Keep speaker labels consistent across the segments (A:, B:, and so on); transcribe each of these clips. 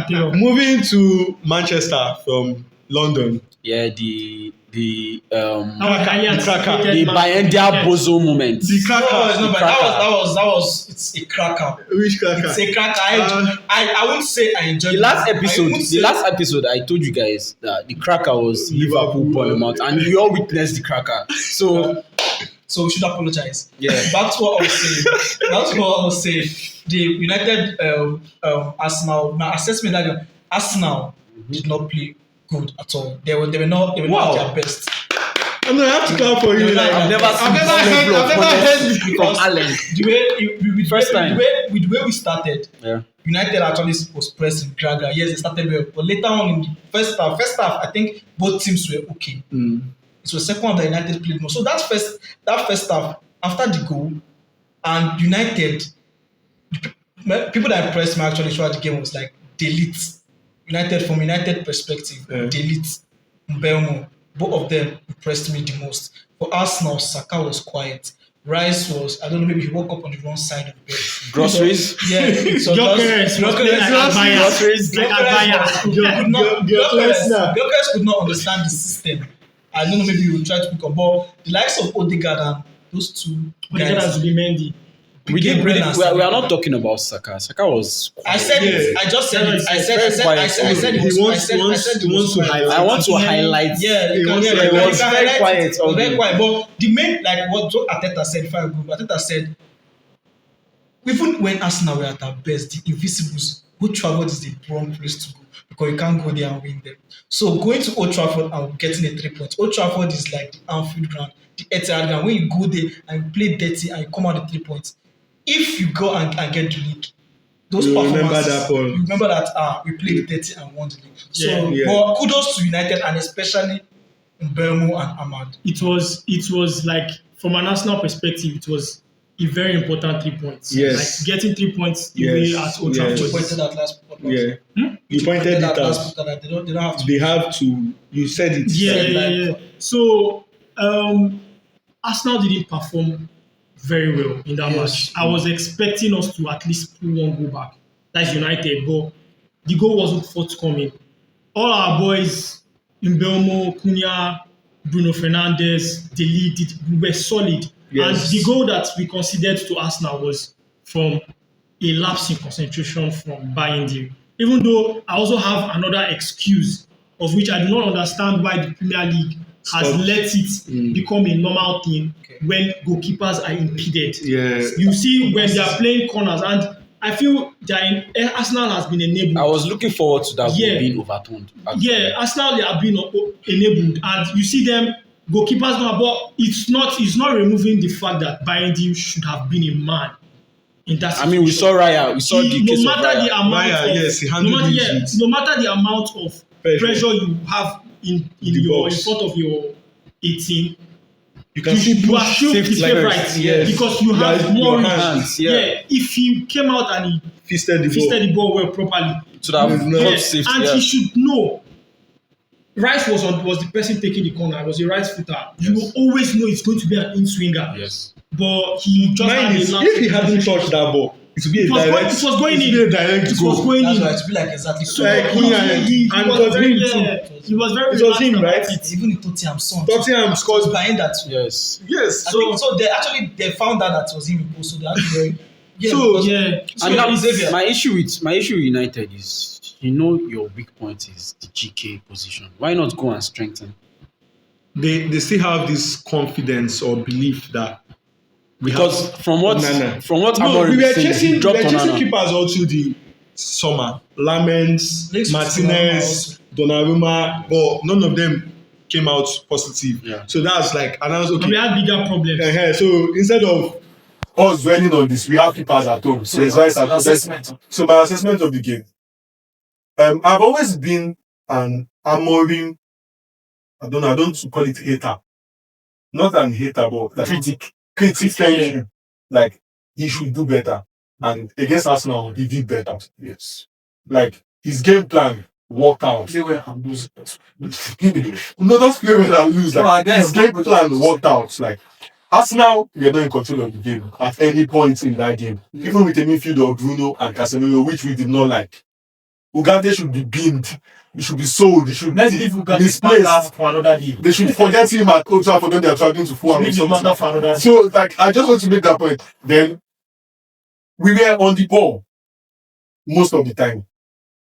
A: carry on.
B: Moving to Manchester from London.
C: Yeah, the
B: Cracker.
C: the biennial bozo moment.
B: The cracker.
D: No, it's not
C: The
D: bad. That was. It's a cracker.
B: Which cracker?
D: It's a cracker. I won't say I enjoyed
C: The last
D: it.
C: last episode, I told you guys that the cracker was Liverpool Bournemouth, and we all witnessed the cracker.
D: So we should apologize.
C: Yeah.
D: Back to what I was saying. The United Arsenal. My assessment that Arsenal did not play good at all. They were not at their best.
B: I have to clap for you.
C: I've never heard from Allen.
D: The way we started, United actually was pressing Gaga. Yes, they started well, but later on in the first half, I think both teams were okay. It was second half that United played more. So that first half, after the goal, and United, people that impressed me actually throughout the game was like delete. United, from United perspective, delete, Mbeumo. Both of them impressed me the most. For Arsenal, Saka was quiet. Rice was, I don't know, maybe he woke up on the wrong side of the bed.
C: Groceries?
D: Yeah. So Gyökeres could not understand the system. I don't know, maybe he would try to pick up. But the likes of Odegaard and those two guys.
A: Zubimendi.
C: We are not talking about Saka. Saka was quiet.
D: I said it. I just said it. I said
B: He wants to highlight.
C: I want to highlight.
D: Yeah,
C: it was very quiet.
D: Very quiet. But the main, like what Arteta said, if I agree, Arteta said, even when Arsenal were at our best, the Invisibles, Old Trafford is the wrong place to go because you can't go there and win them. So going to Old Trafford and getting a 3 points. Old Trafford is like the Anfield ground, the Etihad ground. When you go there and you play dirty and you come out with 3 points, if you go and get the league, those performances, you remember that we played dirty and won the league. So, but kudos to United and especially Mbeumo and Ahmad.
A: It was like, from an Arsenal perspective, it was a very important 3 points.
B: Yes.
A: Like getting 3 points away at Old Trafford.
D: You pointed out last podcast.
B: You pointed it out.
D: They don't have to.
B: They have to. You said it.
A: Yeah. So Arsenal didn't perform very well in that match. I was expecting us to at least pull one goal back. That's United, but the goal wasn't forthcoming. All our boys, Mbeumo, Cunha, Bruno Fernandes, Delete, we were solid. Yes. And the goal that we considered to Arsenal was from a lapse in concentration from Bayern. Even though I also have another excuse of which I do not understand why the Premier League has let it become a normal thing when goalkeepers are impeded.
B: Yes.
A: You see when they are playing corners, and I feel Arsenal has been enabled.
C: I was looking forward to that goal being overturned.
A: Arsenal, they have been enabled, and you see them goalkeepers now, but it's not removing the fact that Bayern should have been a man in that situation.
C: I mean, we saw Raya. We saw the case of Raya.
A: No matter the amount of pressure you have in front of your 18,
B: you can still
A: push his favorite because you have more
C: hands.
A: If he came out and he
B: fisted
A: the ball well properly,
C: should have safety,
A: and he should know. Rice was the person taking the corner. I was a right footer.
B: Yes.
A: You will always know it's going to be an in-swinger.
C: Yes.
A: But he just
B: if he hadn't touched that ball, it would be a direct.
A: It was going in.
B: It was
A: going in.
D: That's why it would be like exactly.
A: So he was very.
B: It was him, right?
D: Even in
B: Tottenham scores
D: behind that.
B: Yes.
D: So they found out that it was him. So they had
C: to my issue with United is, your weak point is the GK position. Why not go and strengthen?
B: They still have this confidence or belief that
C: from what
B: we were chasing keepers all through the summer. Lamens, Martinez, Donnarumma, but none of them came out positive.
C: Yeah.
B: So that's like, and I was okay.
A: We had bigger problems.
B: So instead of
E: us dwelling on this, we have keepers at home. So it's nice assessment. So my assessment of the game. I've always been an Amorim, I don't call it hater. Not an hater, but critic. Like, he should do better. And against Arsenal, he did better. Yes. Like, his game plan worked out. Play well and lose. No, don't play well and lose. Like, his game plan worked out. Like, Arsenal, we are not in control of the game at any point in that game. Even with a midfield of Bruno and Casemiro, which we did not like. Ugarte should be binned. He should be sold. He should
A: Let's
E: be
A: leave Ugarte
E: misplaced.
A: for another day.
E: They should forget him at Old Trafford when they are traveling to Fulham.
A: Leave the matter for another day.
E: So, like, I just want to make that point. Then, we were on the ball most of the time,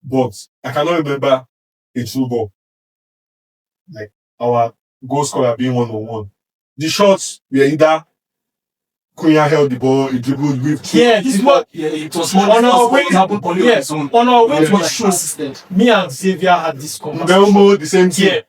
E: but I cannot remember a true ball. Like, our goal scorer being 1-on-1. The shots were either Cunha held the ball, he dribbled with.
A: Yeah, this is what.
F: Yeah, it was
A: On our way,
F: yes,
A: on our way to
F: like
A: the show,
F: assisted.
A: me and Xavier had this conversation.
E: Belmo, the same thing.
A: Yeah,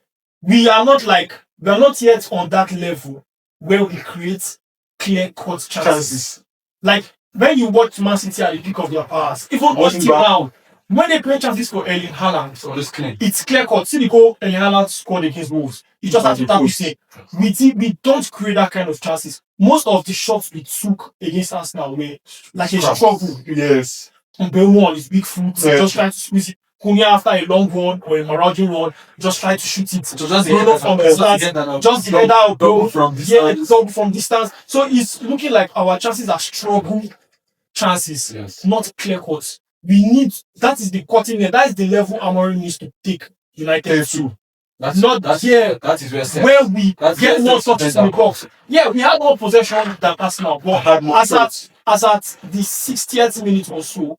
A: we are not yet on that level where we create clear-cut chances. Like when you watch Man City at the peak of their powers, even
E: Watching
A: until
E: back.
A: now, when they play chances for Erling Haaland,
F: So it's clean.
A: it's clear-cut. See the goal Erling Haaland scored against Wolves. You just have to tap say we don't create that kind of chances. Most of the shots we took against Arsenal were like a struggle.
E: Yes.
A: And Belmo on his big foot,
E: Yeah.
A: just trying to squeeze it. Cunha after a long one or a marauding one, just try to shoot it.
F: So just
A: Bruno from the start, just the header of goal
F: from
A: yeah,
F: distance.
A: double from distance. So it's looking like our chances are struggle chances,
F: Yes.
A: not clear cuts. We need that is the cutting edge. That is the level Amorim needs to take United to.
F: That's
A: Not
F: that's
A: here
F: that is where set.
A: where we
F: That's
A: get
F: just
A: more
F: the
A: touches in the
F: better.
A: box. Yeah, we had more possession than Arsenal, but
E: Had more
A: as
E: shots.
A: at the 60th minute or so,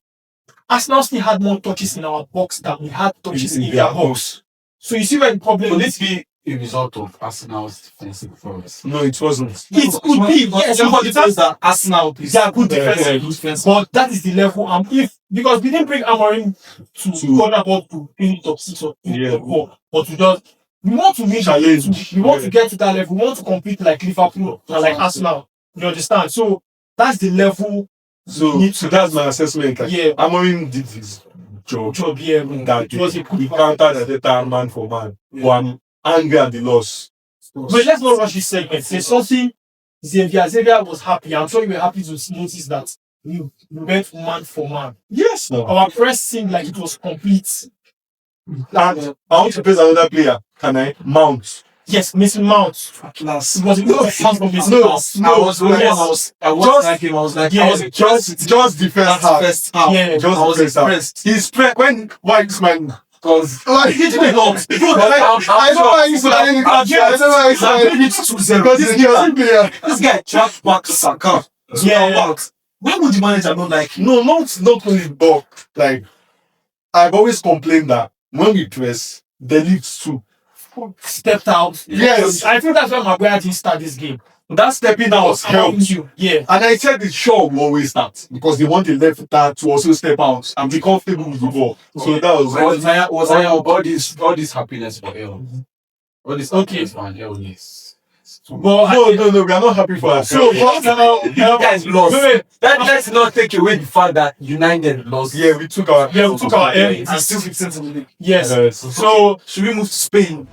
A: Arsenal still had more touches in our box than we had touches in their box. So you see where the problem
F: Could
A: is.
F: this be a result of Arsenal's defensive performance?
E: No, it wasn't.
A: It could be, yes,
F: Everybody
A: because
F: knows that Arsenal is
A: they are good defense.
F: good defense.
A: But that is the level. Because we didn't bring Amorim to corner ball to finish top 6 or top 4, but to just we want to make
E: Challenge.
A: we want to get to that level. We want to compete like Liverpool and like Arsenal. You understand? So that's the level.
E: So that's my assessment. Like,
A: Yeah.
E: Amorim did his job.
A: Yeah,
E: That
A: it was a good
E: we countered at that man for man. But I'm angry at the loss.
A: But let's not rush this segment. There's something Xavier was happy. I'm sure you were happy to notice that we went man for man.
E: Yes, no.
A: Our press seemed like it was complete.
E: And I want to praise another player. Can I? Mount.
A: Yes, Mason Mount.
F: Class.
A: It was a good performance from Mason
E: No,
A: Mount.
F: I was
E: no,
F: yes. I was
E: Just-
F: like him. I was like,
A: yeah,
F: I was
E: Just defense half.
F: first half.
A: Yeah,
E: Just
F: I was
E: defense half.
F: impressed.
E: He's when why this man
F: Because
E: like he did not. I know why he's playing the country. I know why he's playing it 2-0 because he's a player.
F: this guy trapped back to Saka.
A: Yeah.
F: Why would the manager not like him?
E: No, not only but like I've always complained that when we press, the leads too.
A: stepped out.
E: Yes.
A: I think that's why Maguire didn't start this game.
E: That stepping out helped.
A: You. Yeah.
E: And I said the show will always start because they want the left footer to also step out and be comfortable with the ball. So that was
F: all this happiness for L. All this happiness for L, yes.
A: But
E: no, we are not happy for us.
A: So,
F: You guys lost.
A: wait,
F: Let's not take away the fact that United lost.
E: yeah, we took our
A: yeah, we took our air.
F: And still 15th in the league.
A: Yes.
E: Yes.
A: So
F: Should we move to Spain?